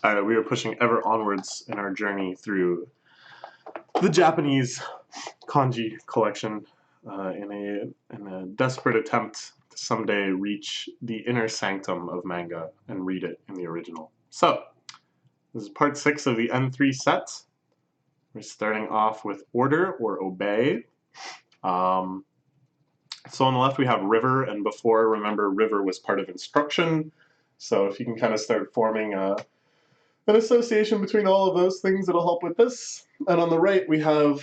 Alright, we are pushing ever onwards in our journey through the Japanese kanji collection in a desperate attempt to someday reach the inner sanctum of manga and read it in the original. So, this is part 6 of the N3 set. We're starting off with order or obey. So on the left we have river, and before, remember, river was part of instruction. So if you can kind of start forming an association between all of those things, it'll help with this. And on the right we have,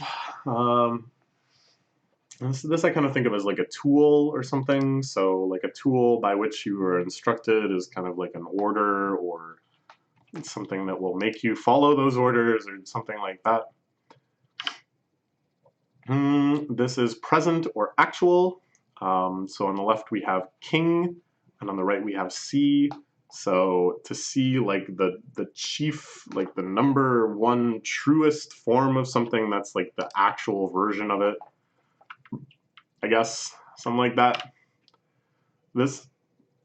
this I kind of think of as like a tool or something. So like a tool by which you are instructed is kind of like an order, or it's something that will make you follow those orders or something like that. This is present or actual. So on the left we have king, and on the right we have C. So to see like the chief, like the number one truest form of something, that's like the actual version of it, I guess, something like that. This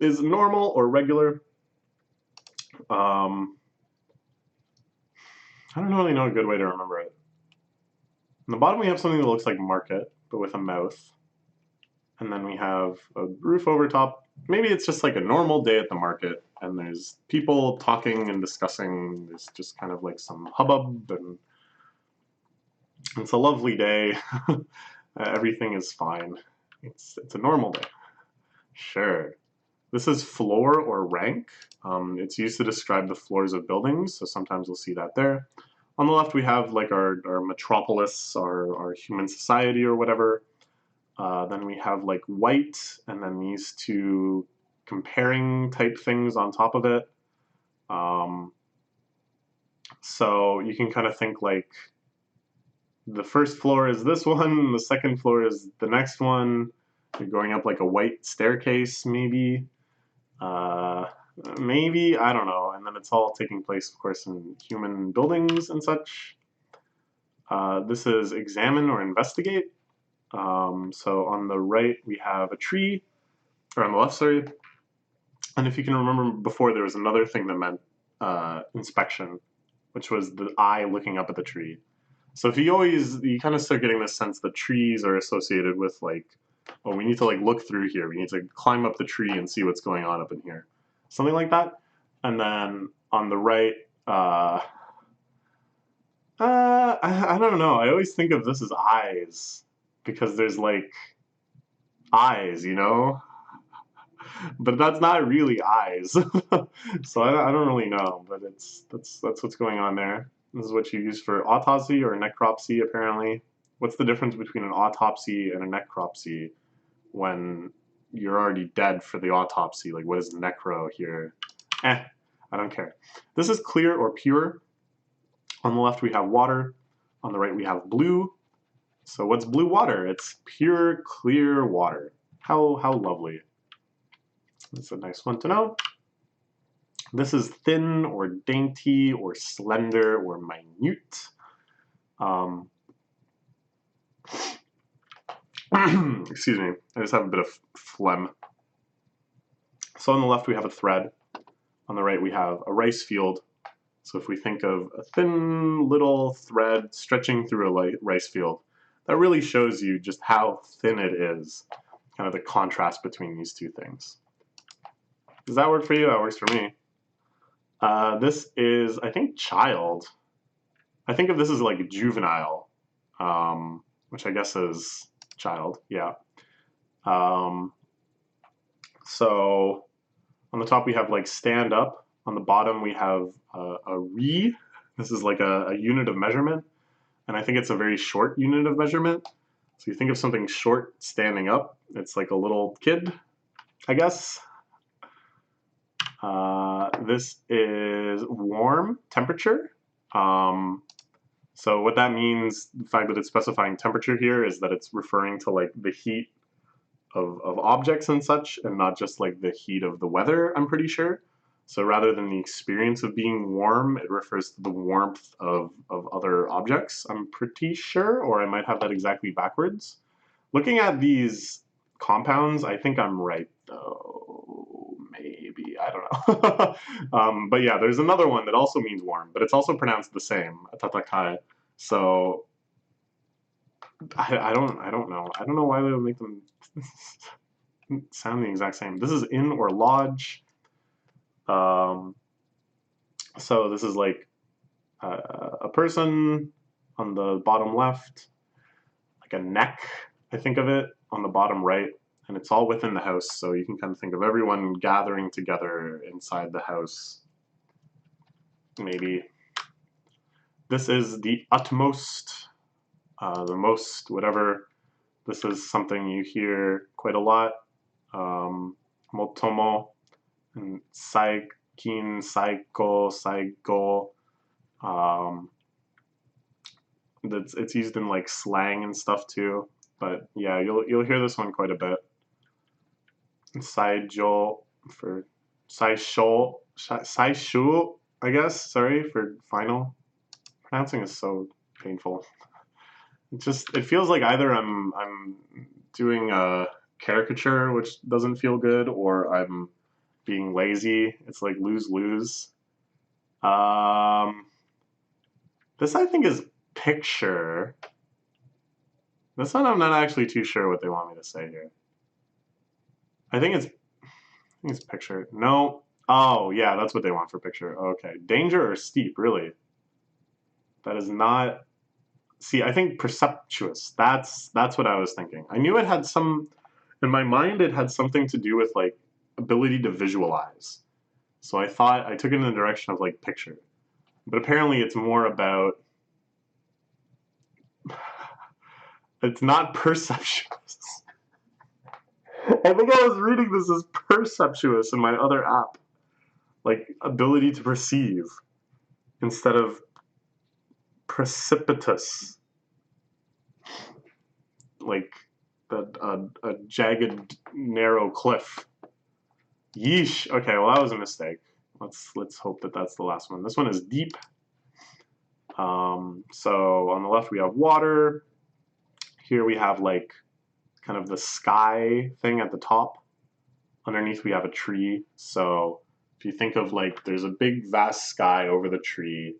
is normal or regular. I don't really know a good way to remember it. On the bottom we have something that looks like market, but with a mouth. And then we have a roof over top. Maybe it's just like a normal day at the market, and there's people talking and discussing. There's just kind of like some hubbub, and it's a lovely day. Everything is fine. It's a normal day. Sure. This is floor or rank. It's used to describe the floors of buildings, so sometimes we'll see that there. On the left we have like our metropolis, our human society or whatever. Then we have like white, and then these two comparing type things on top of it. So you can kind of think like the first floor is this one, the second floor is the next one. You're going up like a white staircase, maybe. Maybe, I don't know. And then it's all taking place, of course, in human buildings and such. This is examine or investigate. So on the right we have a tree, or on the left, sorry. And if you can remember before, there was another thing that meant inspection, which was the eye looking up at the tree. So if you kind of start getting this sense that trees are associated with like, oh, we need to like look through here. We need to climb up the tree and see what's going on up in here. Something like that. And then on the right, I don't know. I always think of this as eyes, because there's like eyes, you know? But that's not really eyes. So I don't really know, but that's what's going on there. This is what you use for autopsy or necropsy, apparently. What's the difference between an autopsy and a necropsy when you're already dead for the autopsy? Like, what is necro here? I don't care. This is clear or pure. On the left we have water. On the right we have blue. So what's blue water? It's pure, clear water. How lovely. That's a nice one to know. This is thin or dainty or slender or minute. Excuse me, I just have a bit of phlegm. So on the left we have a thread. On the right we have a rice field. So if we think of a thin little thread stretching through a rice field, that really shows you just how thin it is, kind of the contrast between these two things. Does that work for you? That works for me. This is, I think, child. I think of this as like juvenile, which I guess is child, yeah. So on the top we have like stand up. On the bottom we have a re. This is like a unit of measurement. And I think it's a very short unit of measurement. So you think of something short standing up, it's like a little kid, I guess. This is warm, temperature. So what that means, the fact that it's specifying temperature here, is that it's referring to like the heat of objects and such, and not just like the heat of the weather, I'm pretty sure. So rather than the experience of being warm, it refers to the warmth of other objects, I'm pretty sure, or I might have that exactly backwards. Looking at these compounds, I think I'm right, though. Maybe. I don't know. But yeah, there's another one that also means warm, but it's also pronounced the same, atatakai. So I don't know. I don't know why they would make them sound the exact same. This is inn or lodge. So this is like a person on the bottom left, like a neck, I think of it, on the bottom right, and it's all within the house, so you can kind of think of everyone gathering together inside the house. Maybe. This is the utmost, the most, whatever. This is something you hear quite a lot. Motomo, and saikin, saiko, saigo. It's used in like slang and stuff too. But yeah, you'll hear this one quite a bit. Saijo for saisho, saishu, I guess. Sorry for final. Pronouncing is so painful. It feels like either I'm doing a caricature, which doesn't feel good, or I'm being lazy. It's like lose-lose. This I think is picture. This one I'm not actually too sure what they want me to say here. I think it's picture. No. Oh, yeah, that's what they want for picture. Okay. Danger or steep, really? That is not. See, I think perceptuous. That's what I was thinking. I knew it had some in my mind it had something to do with like ability to visualize. So I thought I took it in the direction of like picture. But apparently it's more about it's not perceptuous. I think I was reading this as perceptuous in my other app. Like ability to perceive instead of precipitous. Like a jagged, narrow cliff. Yeesh. Okay, well that was a mistake. Let's hope that that's the last one. This one is deep. So on the left we have water. Here we have like kind of the sky thing at the top. Underneath we have a tree. So if you think of like there's a big vast sky over the tree,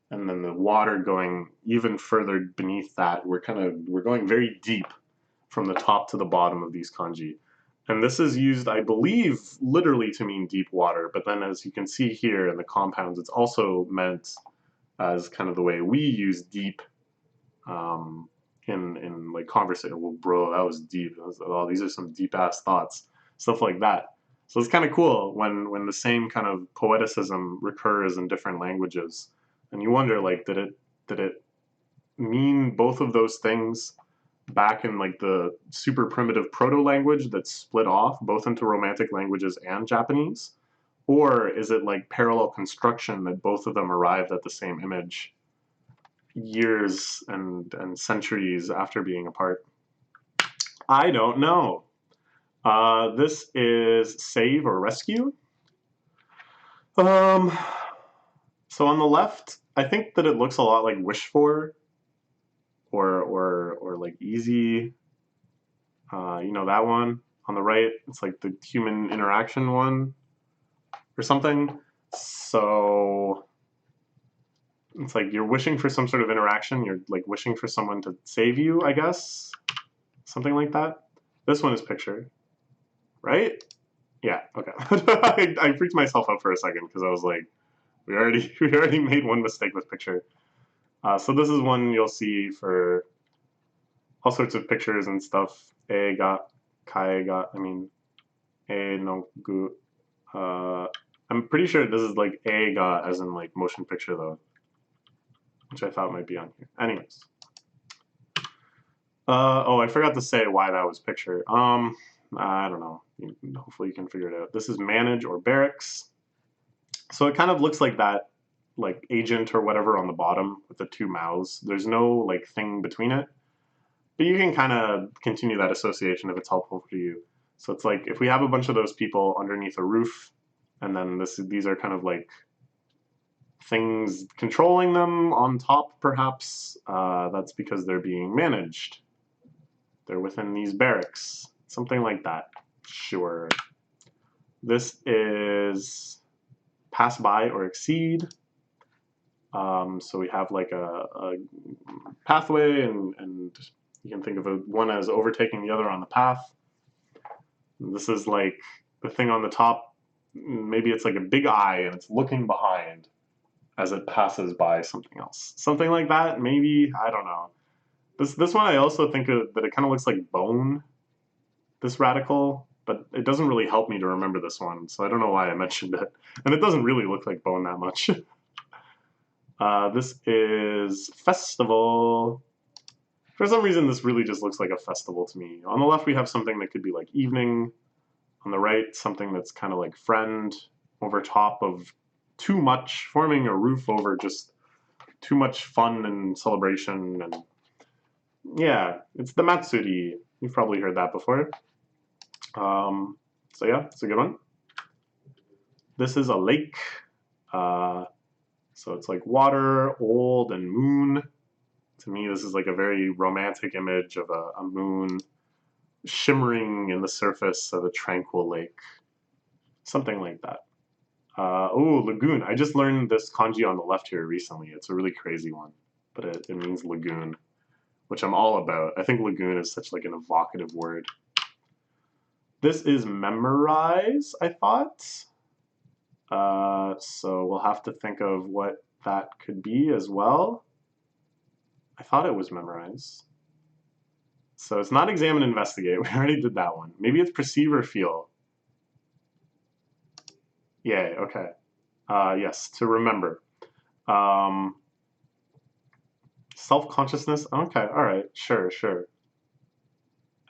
and then the water going even further beneath that, we're going very deep from the top to the bottom of these kanji. And this is used, I believe, literally to mean deep water, but then as you can see here in the compounds, it's also meant as kind of the way we use deep in like conversation. Well, bro, that was deep. Oh, these are some deep ass thoughts, stuff like that. So it's kind of cool when the same kind of poeticism recurs in different languages, and you wonder like did it mean both of those things back in like the super primitive proto language that split off both into Romantic languages and Japanese, or is it like parallel construction that both of them arrived at the same image years and centuries after being apart? I don't know. This is save or rescue. Um, so on the left, I think that it looks a lot like wish for, or like easy. You know that one. On the right, it's like the human interaction one, or something. So it's like you're wishing for some sort of interaction. You're like wishing for someone to save you, I guess, something like that. This one is picture, right? Yeah. Okay. I freaked myself out for a second because I was like, we already made one mistake with picture. So this is one you'll see for all sorts of pictures and stuff. E ga, kai ga. I mean, e no gu. I'm pretty sure this is like e ga as in like motion picture though, which I thought might be on here. Anyways. Oh, I forgot to say why that was picture. I don't know. Hopefully you can figure it out. This is manage or barracks. So it kind of looks like that, like agent or whatever on the bottom with the two mouths. There's no like thing between it, but you can kind of continue that association if it's helpful for you. So it's like if we have a bunch of those people underneath a roof, and then these are kind of like things controlling them on top, perhaps. That's because they're being managed. They're within these barracks, something like that. Sure. This is pass by or exceed. So we have like a pathway, and you can think of one as overtaking the other on the path. And this is like the thing on the top. Maybe it's like a big eye and it's looking behind as it passes by something else. Something like that, maybe. I don't know. This one I also think that it kind of looks like bone, this radical, but it doesn't really help me to remember this one, so I don't know why I mentioned it. And it doesn't really look like bone that much. This is festival. For some reason, this really just looks like a festival to me. On the left, we have something that could be like evening. On the right, something that's kind of like friend over top of too much, forming a roof over just too much fun and celebration. And yeah, it's the Matsuri. You've probably heard that before. So yeah, it's a good one. This is a lake. So it's like water, old, and moon. To me, this is like a very romantic image of a moon shimmering in the surface of a tranquil lake. Something like that. Oh, Lagoon. I just learned this kanji on the left here recently. It's a really crazy one, but it means lagoon, which I'm all about. I think lagoon is such like an evocative word. This is memorize, I thought. So we'll have to think of what that could be as well. I thought it was memorize. So it's not examine, investigate. We already did that one. Maybe it's perceive or feel. Yay, okay. Yes, to remember. Self-consciousness. Okay, all right, sure.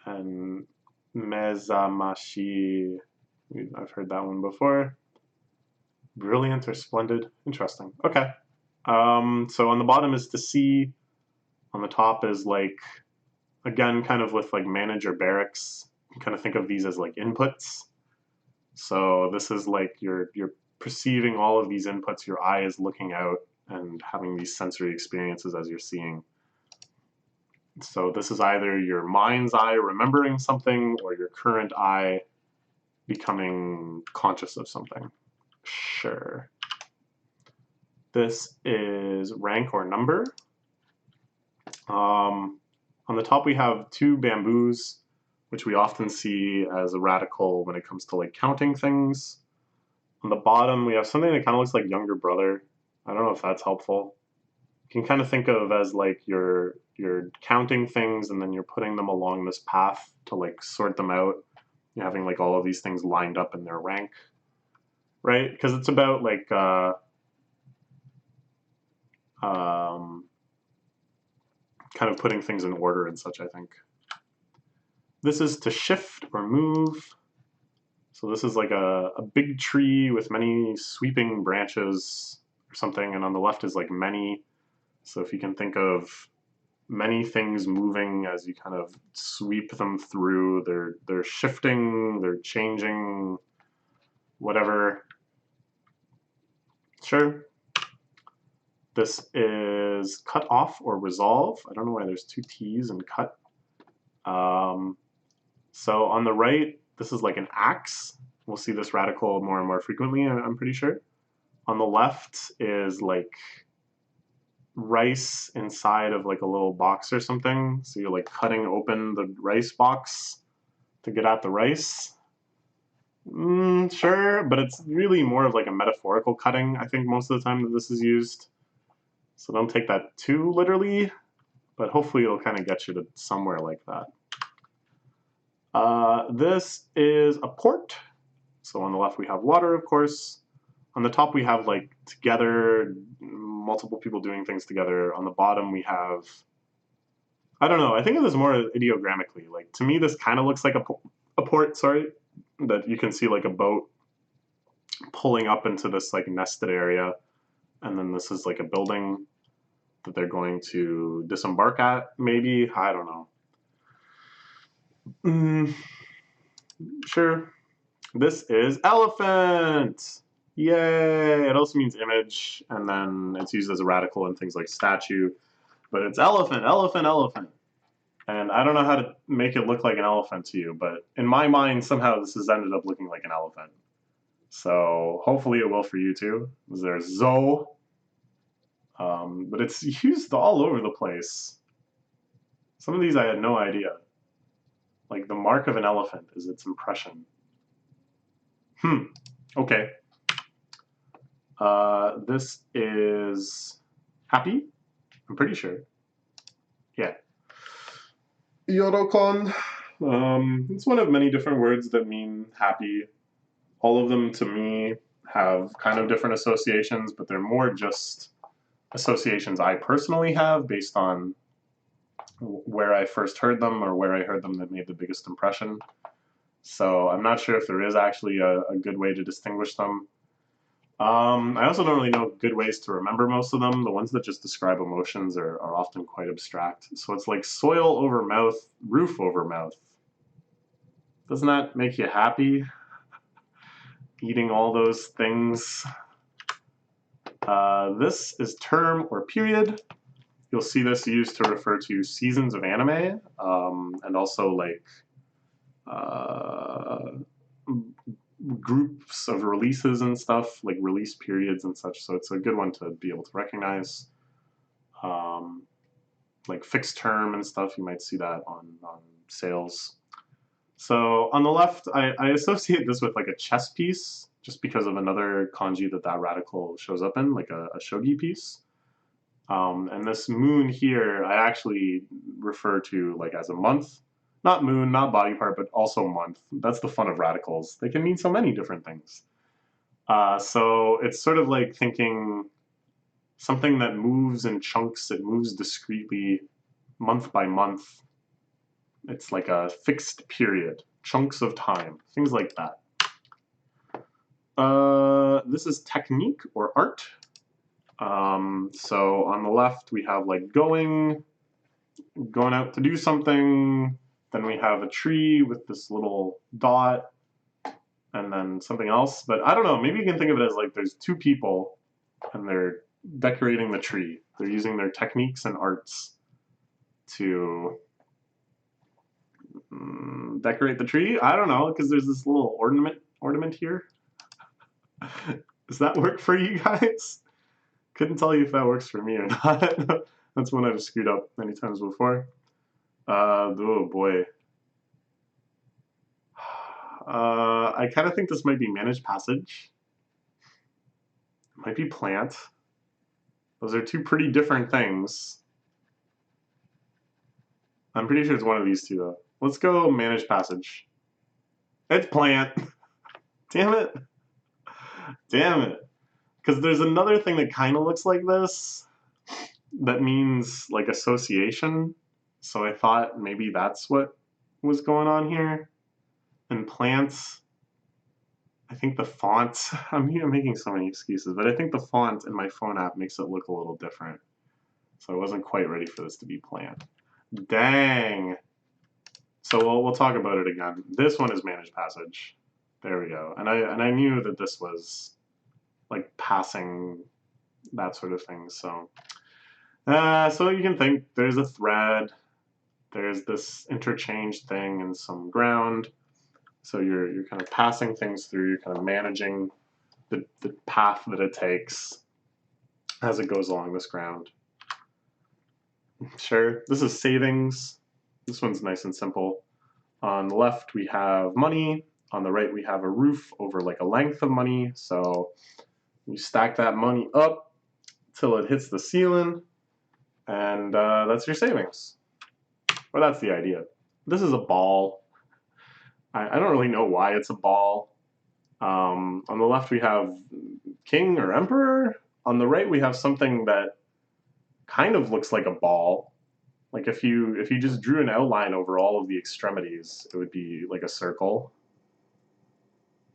And mezamashi. I've heard that one before. Brilliant or splendid. Interesting. Okay. So on the bottom is to see. On the top is like, again, kind of with like manager barracks. You kind of think of these as like inputs. So this is like you're perceiving all of these inputs. Your eye is looking out and having these sensory experiences as you're seeing. So this is either your mind's eye remembering something or your current eye becoming conscious of something. Sure. This is rank or number. On the top we have two bamboos, which we often see as a radical when it comes to like counting things. On the bottom we have something that kind of looks like younger brother. I don't know if that's helpful. You can kind of think of as like you're counting things and then you're putting them along this path to like sort them out. You're having like all of these things lined up in their rank, right? Because it's about like kind of putting things in order and such, I think. This is to shift or move. So this is like a big tree with many sweeping branches or something, and on the left is like many. So if you can think of many things moving as you kind of sweep them through, they're shifting, they're changing, whatever. Sure. This is cut off or resolve. I don't know why there's two T's in cut. So on the right, this is like an axe. We'll see this radical more and more frequently, I'm pretty sure. On the left is like rice inside of like a little box or something. So you're like cutting open the rice box to get at the rice. Sure, but it's really more of like a metaphorical cutting, I think, most of the time that this is used. So don't take that too literally, but hopefully it'll kind of get you to somewhere like that. This is a port. So on the left we have water, of course. On the top we have like together, multiple people doing things together. On the bottom we have, I don't know, I think of this more ideogrammatically. Like to me this kind of looks like a port, sorry, that you can see like a boat pulling up into this like nested area. And then this is like a building that they're going to disembark at, maybe, I don't know. Sure. This is elephant. Yay! It also means image, and then it's used as a radical in things like statue. But it's elephant, elephant, elephant. And I don't know how to make it look like an elephant to you, but in my mind, somehow this has ended up looking like an elephant. So hopefully it will for you too. There's Zoe, but it's used all over the place. Some of these I had no idea. Like the mark of an elephant is its impression. Okay. This is happy, I'm pretty sure. Yeah. Yorokon. It's one of many different words that mean happy. All of them to me have kind of different associations, but they're more just associations I personally have based on where I first heard them or where I heard them that made the biggest impression. So I'm not sure if there is actually a good way to distinguish them. I also don't really know good ways to remember most of them. The ones that just describe emotions are often quite abstract. So it's like soil over mouth, roof over mouth. Doesn't that make you happy? Eating all those things. This is term or period. You'll see this used to refer to seasons of anime, and also like groups of releases and stuff, like release periods and such. So it's a good one to be able to recognize. Like fixed term and stuff, you might see that on sales. So on the left, I associate this with like a chess piece, just because of another kanji that radical shows up in, like a shogi piece. And this moon here, I actually refer to like as a month. Not moon, not body part, but also month. That's the fun of radicals. They can mean so many different things. So it's sort of like thinking something that moves in chunks, it moves discretely, month by month. It's like a fixed period, chunks of time, things like that. This is technique or art. So on the left we have like going out to do something. Then we have a tree with this little dot, and then something else. But I don't know, maybe you can think of it as like there's two people and they're decorating the tree. They're using their techniques and arts to decorate the tree. I don't know, because there's this little ornament here. Does that work for you guys? Couldn't tell you if that works for me or not. That's one I've screwed up many times before. Oh boy. I kind of think this might be managed passage. It might be plant. Those are two pretty different things. I'm pretty sure it's one of these two though. Let's go managed passage. It's plant. Damn it. Damn it. Because there's another thing that kind of looks like this that means like association. So I thought maybe that's what was going on here. And plants, I think the font, I'm making so many excuses, but I think the font in my phone app makes it look a little different. So I wasn't quite ready for this to be plant. Dang. So we'll talk about it again. This one is managed passage. There we go. And I knew that this was like passing, that sort of thing. So so you can think there's a thread, there's this interchange thing and some ground. So you're kind of passing things through, you're kind of managing the path that it takes as it goes along this ground. Sure, this is savings. This one's nice and simple. On the left we have money. On the right we have a roof over like a length of money. So you stack that money up till it hits the ceiling, and that's your savings. Well, that's the idea. This is a ball. I don't really know why it's a ball. On the left we have king or emperor. On the right we have something that kind of looks like a ball. Like if you just drew an outline over all of the extremities, it would be like a circle.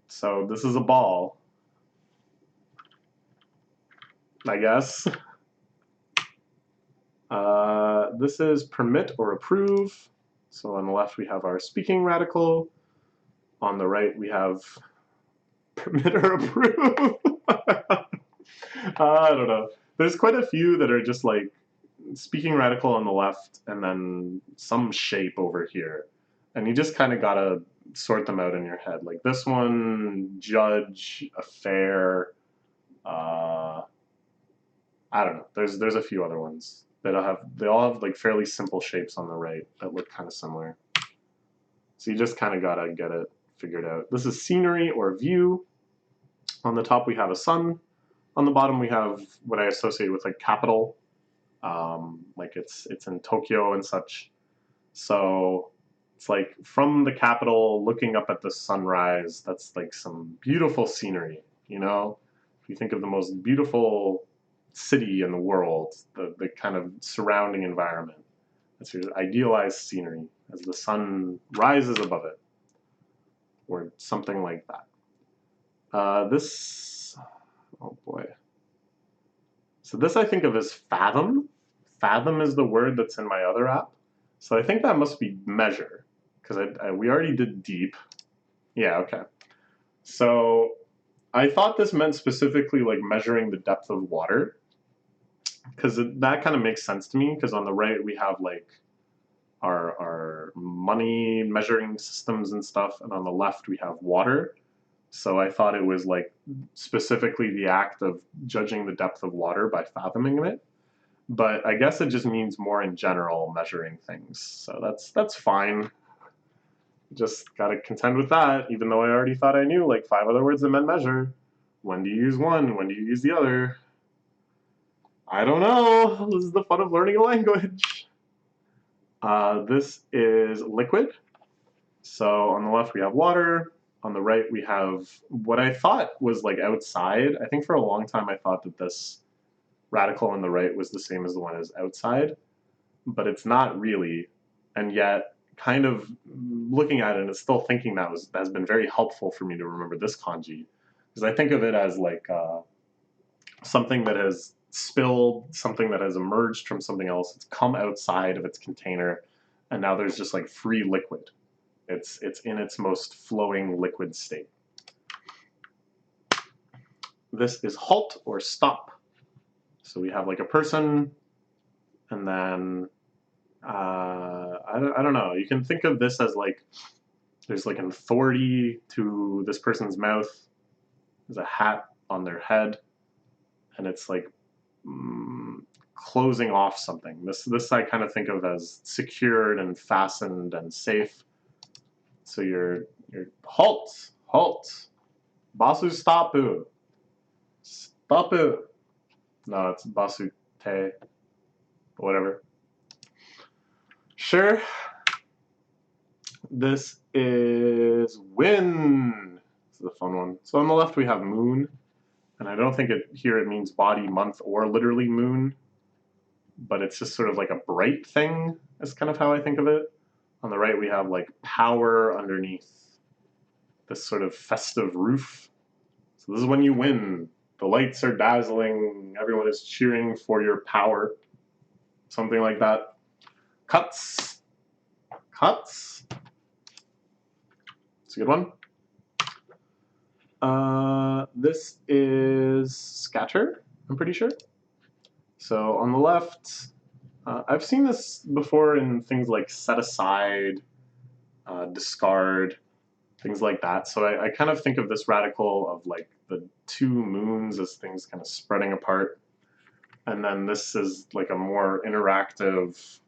So this is a ball, I guess. This is permit or approve. So on the left we have our speaking radical. On the right we have permit or approve. I don't know. There's quite a few that are just like speaking radical on the left, and then some shape over here. And you just kind of gotta sort them out in your head. Like this one, judge, affair, uh, I don't know. There's a few other ones that they all have like fairly simple shapes on the right that look kind of similar. So you just kind of gotta get it figured out. This is scenery or view. On the top we have a sun. On the bottom we have what I associate with like capital. Like it's in Tokyo and such. So it's like from the capital looking up at the sunrise. That's like some beautiful scenery, you know? If you think of the most beautiful city in the world, the kind of surrounding environment. That's your idealized scenery as the sun rises above it, or something like that. Oh boy. So this I think of as Fathom. Fathom is the word that's in my other app. So I think that must be measure, because we already did deep. Yeah, okay. So I thought this meant specifically like measuring the depth of water, because that kind of makes sense to me, because on the right we have like our money measuring systems and stuff, and on the left we have water. So I thought it was like specifically the act of judging the depth of water by fathoming it. But I guess it just means more in general measuring things. So that's fine. Just gotta contend with that, even though I already thought I knew like 5 other words that meant measure. When do you use one? When do you use the other? I don't know. This is the fun of learning a language. This is liquid. So on the left we have water. On the right we have what I thought was like outside. I think for a long time I thought that this radical on the right was the same as the one as outside, but it's not really. And yet kind of looking at it and still thinking that has been very helpful for me to remember this kanji, because I think of it as like something that has spilled, something that has emerged from something else. It's come outside of its container, and now there's just like free liquid. It's in its most flowing liquid state. This is halt or stop. So we have like a person, and then I don't know. You can think of this as like there's like an authority to this person's mouth. There's a hat on their head, and it's like closing off something. This I kind of think of as secured and fastened and safe. So you're halt, basu stopu, stopu. No, it's basu te, whatever. Sure. This is win. This is a fun one. So on the left we have moon, and I don't think it means body, month, or literally moon, but it's just sort of like a bright thing. Is kind of how I think of it. On the right we have like power underneath this sort of festive roof. So this is when you win. The lights are dazzling. Everyone is cheering for your power. Something like that. Cuts. Cuts. It's a good one. This is scatter, I'm pretty sure. So on the left, I've seen this before in things like set aside, discard, things like that. So I kind of think of this radical of like the 2 moons as things kind of spreading apart. And then this is like a more interactive,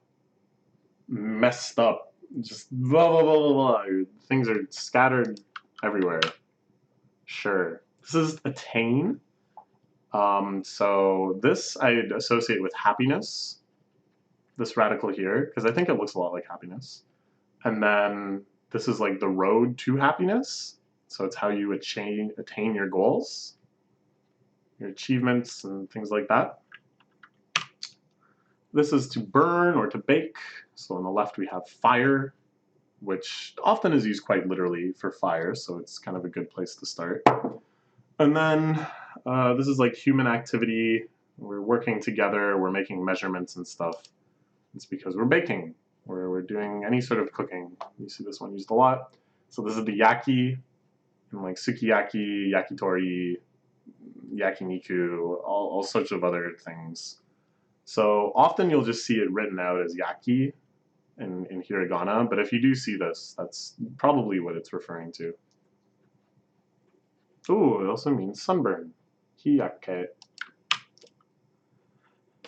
messed up, just blah, blah, blah, blah, blah. Things are scattered everywhere. Sure. This is attain. So this I associate with happiness, this radical here, because I think it looks a lot like happiness. And then this is like the road to happiness. So it's how you attain your goals, your achievements, and things like that. This is to burn or to bake. So on the left we have fire, which often is used quite literally for fire, so it's kind of a good place to start. And then this is like human activity. We're working together, we're making measurements and stuff. It's because we're baking, or we're doing any sort of cooking. You see this one used a lot. So this is the yaki, and like sukiyaki, yakitori, yakiniku, all sorts of other things. So often you'll just see it written out as Yaki in hiragana, but if you do see this, that's probably what it's referring to. Ooh, it also means sunburn. Hiyake.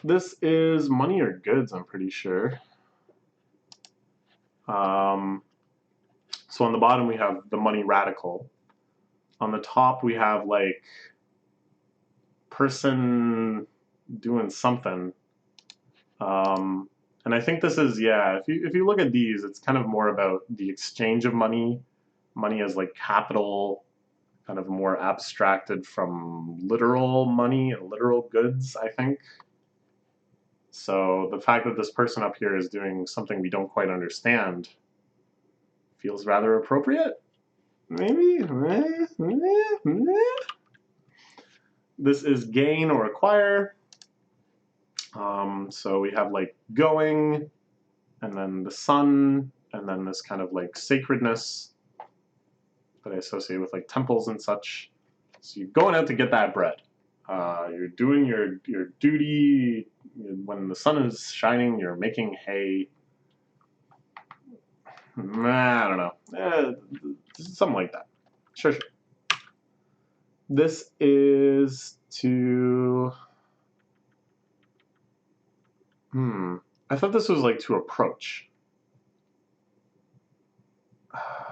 This is money or goods, I'm pretty sure. So on the bottom we have the money radical. On the top we have like person doing something. And I think this is, yeah, if you look at these, it's kind of more about the exchange of money as like capital, kind of more abstracted from literal money and literal goods, I think. So the fact that this person up here is doing something we don't quite understand feels rather appropriate. Maybe? This is gain or acquire. So we have like going, and then the sun, and then this kind of like sacredness that I associate with like temples and such. So you're going out to get that bread. You're doing your duty. When the sun is shining, you're making hay. I don't know. Something like that. Sure. This is to... I thought this was like to approach.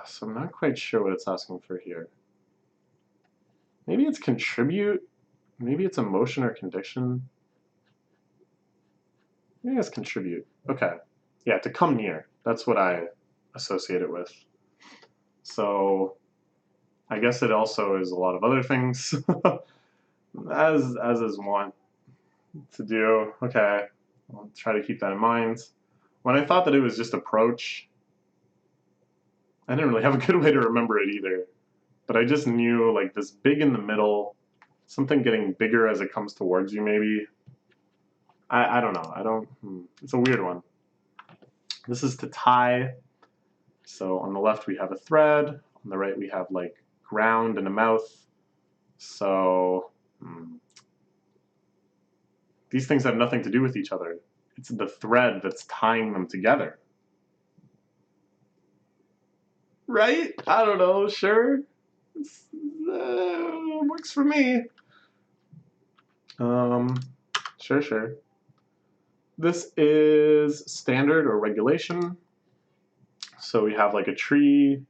So I'm not quite sure what it's asking for here. Maybe it's contribute. Maybe it's emotion or condition. Maybe it's contribute. Okay. Yeah, to come near. That's what I associate it with. So I guess it also is a lot of other things, as is want to do. Okay, I'll try to keep that in mind. When I thought that it was just approach, I didn't really have a good way to remember it either. But I just knew like this big in the middle, something getting bigger as it comes towards you maybe. I don't know. It's a weird one. This is to tie. So on the left we have a thread. On the right we have like ground and a mouth. So these things have nothing to do with each other. It's the thread that's tying them together. Right? I don't know, sure. Works for me. Sure. This is standard or regulation. So we have like a tree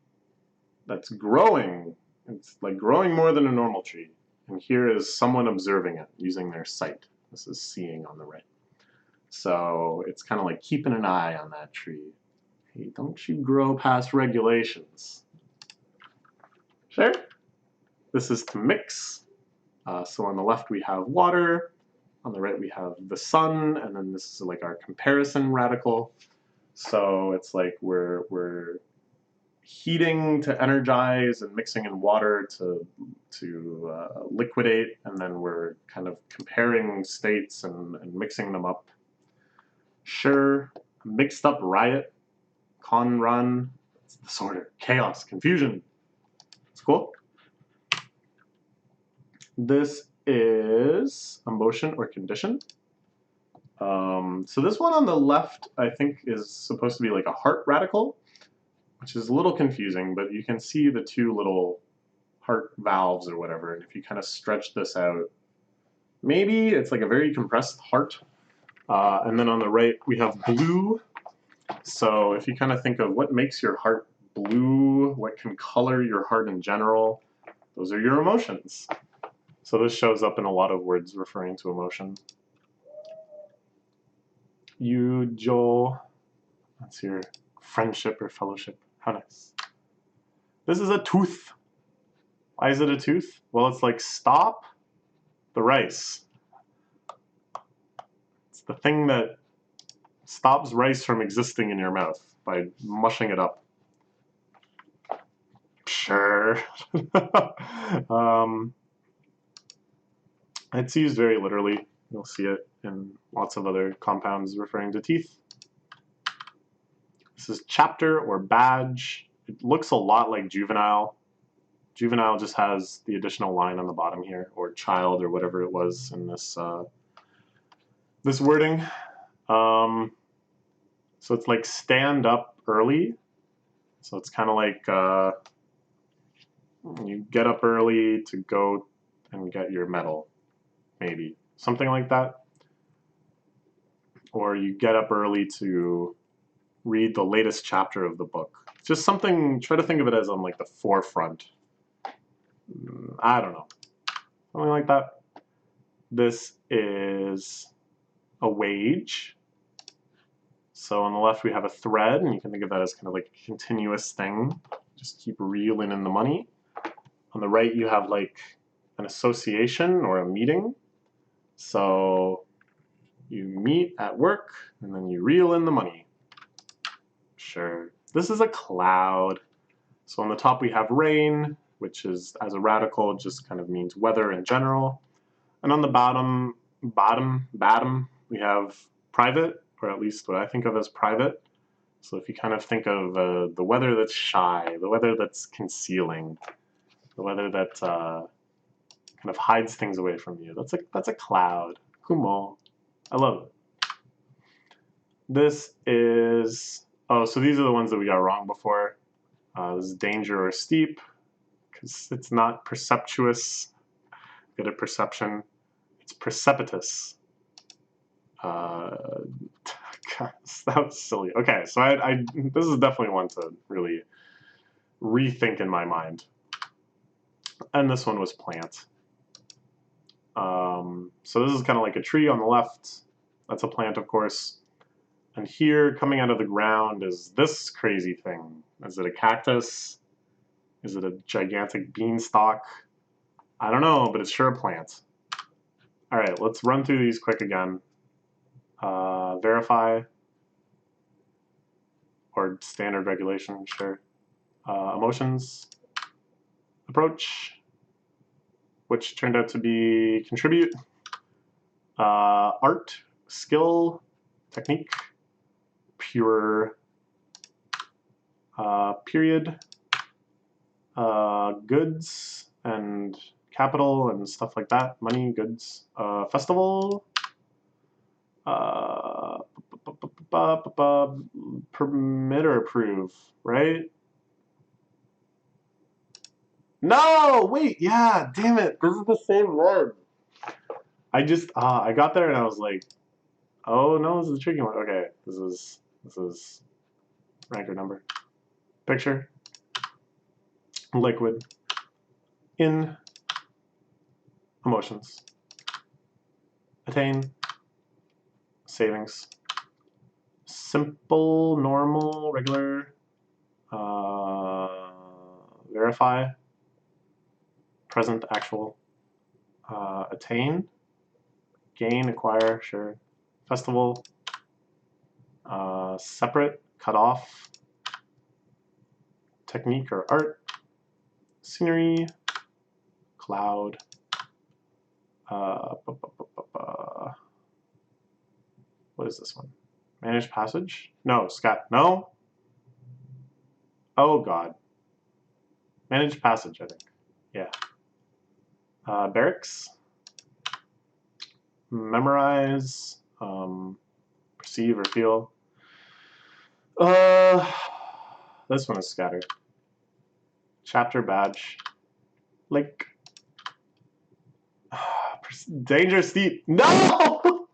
that's growing. It's like growing more than a normal tree. And here is someone observing it using their sight. This is seeing on the right. So it's kind of like keeping an eye on that tree. Hey, don't you grow past regulations. Sure. This is to mix. So on the left we have water. On the right we have the sun. And then this is like our comparison radical. So it's like we're heating to energize and mixing in water to liquidate, and then we're kind of comparing states and mixing them up. Sure, mixed up riot, con run, it's disorder, chaos, confusion. It's cool. This is emotion or condition. So this one on the left, I think, is supposed to be like a heart radical, which is a little confusing, but you can see the two little heart valves or whatever, and if you kind of stretch this out, maybe it's like a very compressed heart. And then on the right, we have blue. So if you kind of think of what makes your heart blue, what can color your heart in general, those are your emotions. So this shows up in a lot of words referring to emotion. Yujo, that's your friendship or fellowship. How nice. This is a tooth. Why is it a tooth? Well, it's like stop the rice. It's the thing that stops rice from existing in your mouth by mushing it up. Sure. It's used very literally. You'll see it in lots of other compounds referring to teeth. This is chapter or badge. It looks a lot like juvenile. Juvenile just has the additional line on the bottom here, or child, or whatever it was in this This wording, so it's like stand up early. So it's kind of like you get up early to go and get your medal, maybe. Something like that. Or you get up early to read the latest chapter of the book. Just something, try to think of it as on like the forefront. I don't know. Something like that. This is a wage. So on the left we have a thread, and you can think of that as kind of like a continuous thing. Just keep reeling in the money. On the right you have like an association or a meeting. So you meet at work, and then you reel in the money. Sure. This is a cloud. So on the top we have rain, which is, as a radical, just kind of means weather in general. And on the bottom, we have private, or at least what I think of as private. So if you kind of think of the weather that's shy, the weather that's concealing, the weather that kind of hides things away from you, that's a cloud. Kumo. I love it. This is, oh, so these are the ones that we got wrong before. This is danger or steep, because it's not perceptuous. Good at perception. It's precipitous. God, that was silly. Okay, so this is definitely one to really rethink in my mind. And this one was plant. So this is kind of like a tree on the left. That's a plant, of course. And here, coming out of the ground, is this crazy thing. Is it a cactus? Is it a gigantic beanstalk? I don't know, but it's sure a plant. All right, let's run through these quick again. Verify, or standard regulation, sure. Emotions, approach, which turned out to be contribute. Art, skill, technique, pure, period, goods and capital and stuff like that, money, goods, festival, permit or approve, right? No, wait, yeah, damn it, this is the same word. I got there and I was like, oh no, this is a tricky one. Okay, this is ranker number. Picture, liquid, in, emotions, attain, savings, simple, normal, regular, verify, present, actual, attain, gain, acquire, sure, festival, separate, cut off, technique or art, scenery, cloud, what is this one? Managed passage? No, Scott, no? Oh God. Managed passage, I think. Yeah. Barracks, memorize, perceive or feel. This one is scattered. Chapter badge. Like, danger steep. No!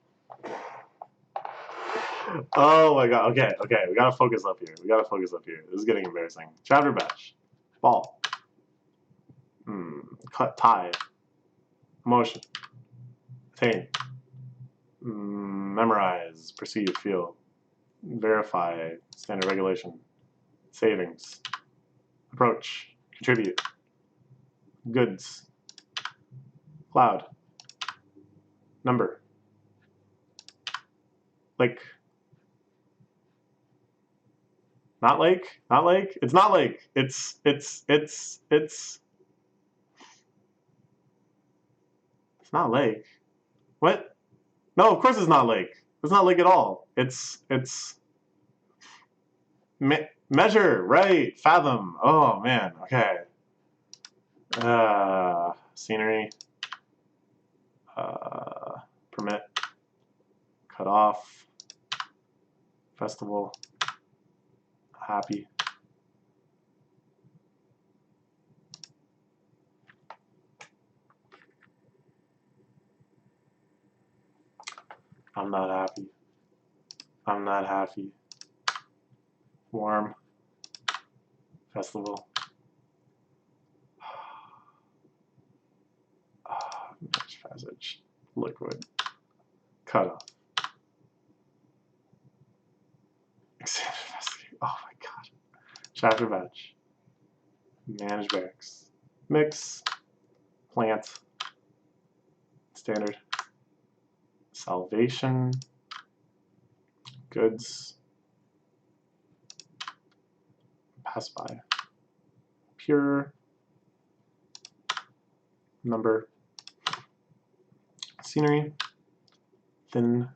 Oh my God. Okay, okay. We gotta focus up here. We gotta focus up here. This is getting embarrassing. Chapter badge. Ball. Cut, tie. Emotion. Attain. Memorize. Perceive. Feel. Verify. Standard regulation. Savings. Approach. Contribute. Goods. Cloud. Number. Lake. Not lake. Not lake. It's not lake. It's not lake. What? No, of course it's not lake. It's not lake at all. It's measure, right? Fathom. Oh man. Okay. Scenery. Permit. cut off, festival, happy. I'm not happy. I'm not happy. Warm, festival. Match passage, liquid, cut off. Extended investigate. Oh my god. Chapter batch. Manage barracks. Mix. Plant. Standard. Salvation. Goods. Pass by. Pure. Number. Scenery. Thin.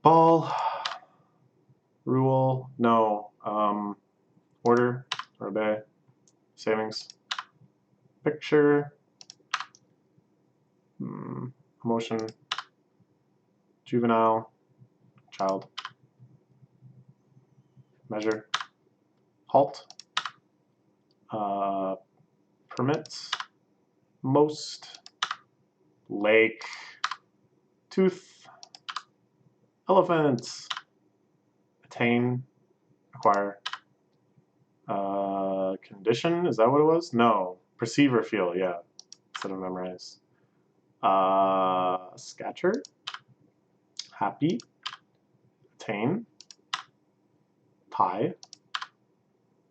Ball. Rule. No. Order. Or obey. Savings. Picture. Emotion. Juvenile. Child. Measure. Halt. Permits. Most. Lake. Tooth. Elephant. Attain. Acquire. Condition, is that what it was? No. Perceive or feel, yeah. Instead of memorize. Scatter. Happy. Attain. Tie.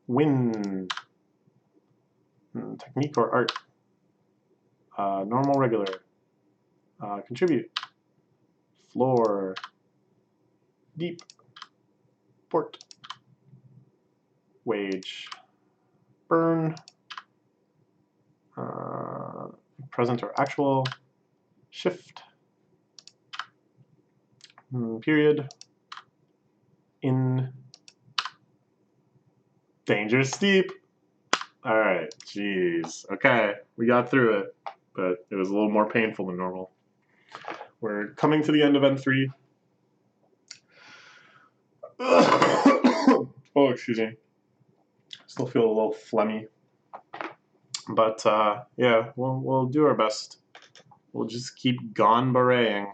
Win. Technique or art. Normal, regular. Contribute. Floor. Deep. Port. Wage. Burn. Present or actual. Shift. Period. In. Danger steep. All right, jeez. Okay, we got through it, but it was a little more painful than normal. We're coming to the end of N3. Oh, excuse me. Still feel a little phlegmy. But yeah, we'll do our best. We'll just keep ganbareing.